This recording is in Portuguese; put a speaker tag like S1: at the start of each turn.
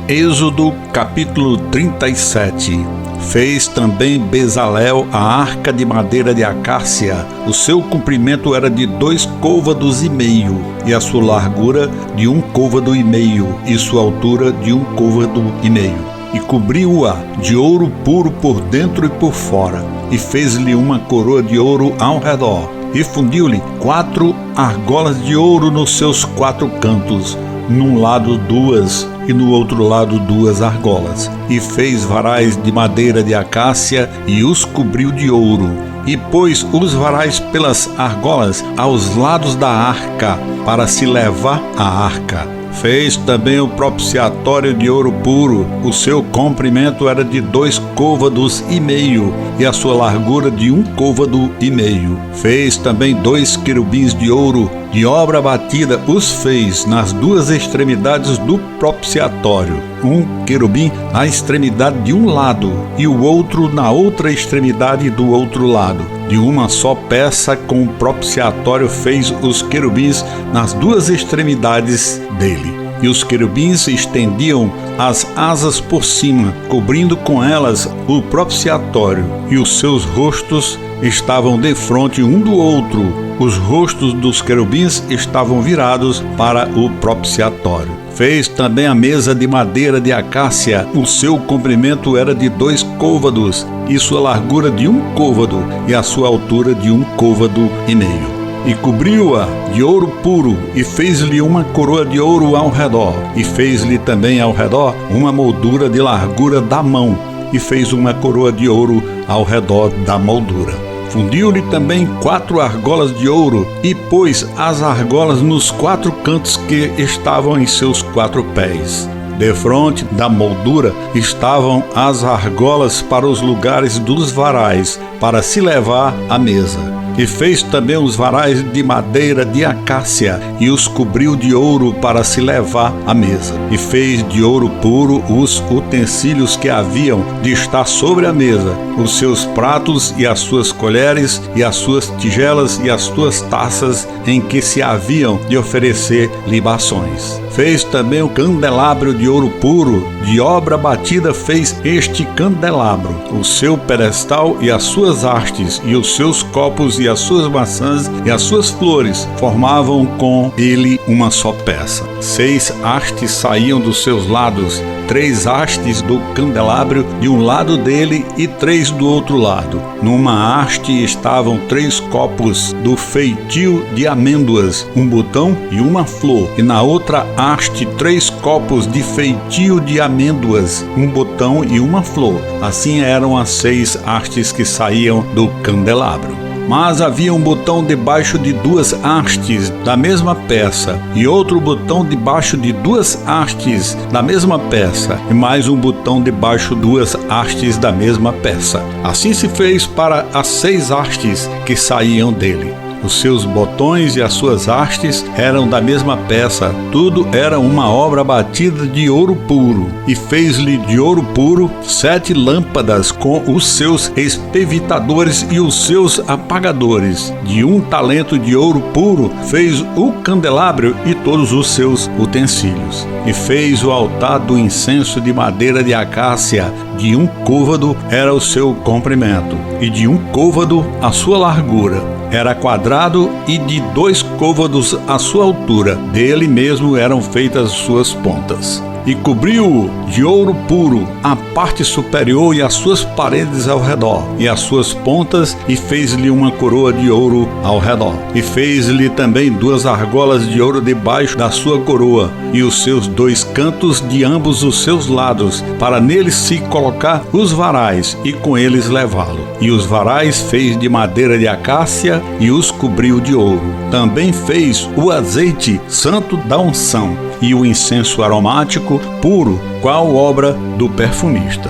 S1: Êxodo capítulo 37. Fez também Bezalel a arca de madeira de acácia. O seu comprimento era de 2,5 côvados, e a sua largura de 1,5 côvado, e sua altura de 1,5 côvado. E cobriu-a de ouro puro por dentro e por fora, e fez-lhe uma coroa de ouro ao redor, e fundiu-lhe 4 argolas de ouro nos seus 4 cantos, num lado 2 e no outro lado 2 argolas, e fez varais de madeira de acácia e os cobriu de ouro, e pôs os varais pelas argolas aos lados da arca, para se levar a arca. Fez também o propiciatório de ouro puro. O seu comprimento era de 2,5 côvados, e a sua largura de 1,5 côvado. Fez também 2 querubins de ouro, de obra batida os fez nas 2 extremidades do propiciatório, um querubim na extremidade de um lado e o outro na outra extremidade do outro lado. De uma só peça com o propiciatório fez os querubins nas 2 extremidades dele. E os querubins estendiam as asas por cima, cobrindo com elas o propiciatório, e os seus rostos estavam defronte um do outro. Os rostos dos querubins estavam virados para o propiciatório. Fez também a mesa de madeira de acácia. O seu comprimento era de 2 côvados, e sua largura de 1 côvado, e a sua altura de 1,5 côvado. E cobriu-a de ouro puro, e fez-lhe uma coroa de ouro ao redor, e fez-lhe também ao redor uma moldura de largura da mão, e fez uma coroa de ouro ao redor da moldura. Fundiu-lhe também 4 argolas de ouro, e pôs as argolas nos 4 cantos que estavam em seus 4 pés. Defronte da moldura estavam as argolas para os lugares dos varais, para se levar à mesa. E fez também os varais de madeira de acácia, e os cobriu de ouro para se levar à mesa. E fez de ouro puro os utensílios que haviam de estar sobre a mesa, os seus pratos e as suas colheres, e as suas tigelas e as suas taças em que se haviam de oferecer libações. Fez também o candelabro de ouro puro, de obra batida fez este candelabro, o seu pedestal e as suas hastes, e os seus copos e as suas maçãs e as suas flores formavam com ele uma só peça. 6 hastes saíam dos seus lados, 3 hastes do candelabro de um lado dele e 3 do outro lado. Numa haste estavam 3 copos do feitio de amêndoas, um botão e uma flor, e na outra haste 3 copos de feitio de amêndoas, um botão e uma flor. Assim eram as 6 hastes que saíam do candelabro. Mas havia um botão debaixo de 2 hastes da mesma peça, e outro botão debaixo de 2 hastes da mesma peça, e mais um botão debaixo de 2 hastes da mesma peça. Assim se fez para as 6 hastes que saíam dele. Os seus botões e as suas hastes eram da mesma peça, tudo era uma obra batida de ouro puro. E fez-lhe de ouro puro 7 lâmpadas com os seus espevitadores e os seus apagadores. De 1 talento de ouro puro fez o candelabro e todos os seus utensílios. E fez o altar do incenso de madeira de acácia, de 1 côvado era o seu comprimento, e de 1 côvado a sua largura. Era quadrado, e de 2 côvados a sua altura. Dele mesmo eram feitas as suas pontas. E cobriu-o de ouro puro, a parte superior e as suas paredes ao redor, e as suas pontas, e fez-lhe uma coroa de ouro ao redor. E fez-lhe também 2 argolas de ouro debaixo da sua coroa, e os seus 2 cantos de ambos os seus lados, para neles se colocar os varais, e com eles levá-lo. E os varais fez de madeira de acácia, e os cobriu de ouro. Também fez o azeite santo da unção, e o incenso aromático puro, qual obra do perfumista.